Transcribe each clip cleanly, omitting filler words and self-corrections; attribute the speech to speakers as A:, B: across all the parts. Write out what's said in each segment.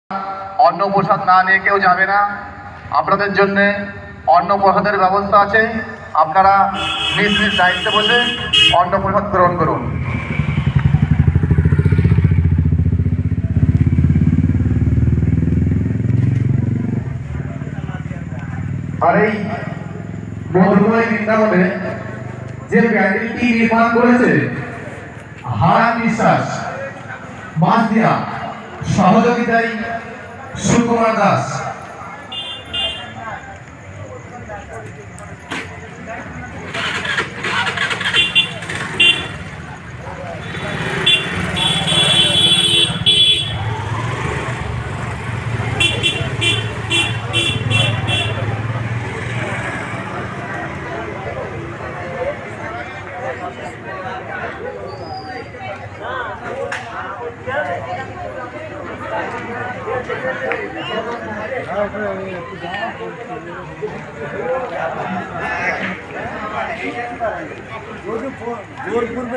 A: অন্ন প্রসাদ না নিয়ে কেউ যাবে না। আপনাদের জন্য অন্ন প্রসাদের ব্যবস্থা আছে, আপনারা নিজ নিজ দায়িত্বে বসে অন্ন প্রসাদ গ্রহণ করুন। আর এই মধুময় বৃন্দাবনে যে প্যান্ডেলটি নির্মাণ করেছে হারান বিশ্বাস, মাসদিয়া, সহযোগিতায় সুকুমার দাস।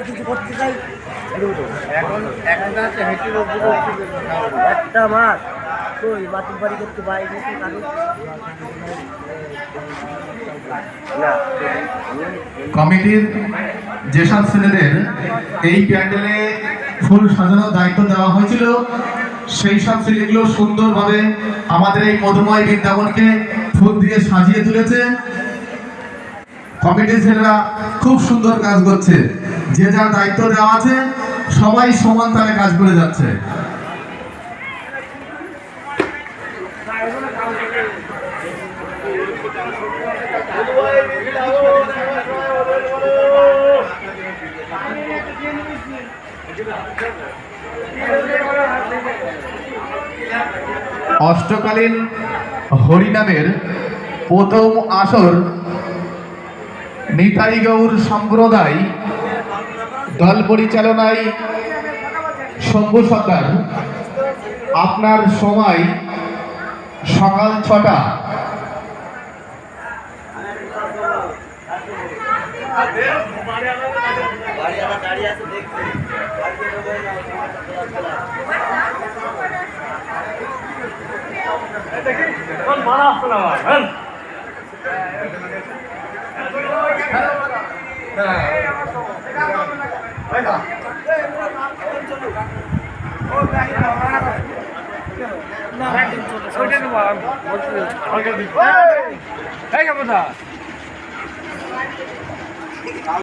B: কিছু করতে চাই এখন আছে হেঁটে একটা মাস ওই বাতিল বাড়ি করতে বাইরে
A: কমিটির যেসব ছেলেদের এই প্যান্ডেলে ফুল সাজানোর দায়িত্ব দেওয়া হয়েছিল সেই সব ছেলেগুলো সুন্দরভাবে আমাদের এই মধুময় বৃন্দাবনকে ফুল দিয়ে সাজিয়ে তুলেছে। কমিটির ছেলেরা খুব সুন্দর কাজ করছে, যে যার দায়িত্ব দেওয়া আছে সবাই সমান তালে কাজ করে যাচ্ছে। অষ্টকালীন হরিনামের প্রথম আসর নিতাই গৌর সম্প্রদায় দল পরিচালনায় শম্ভু সরকার। আপনার সময় সকাল ৬টা।
B: না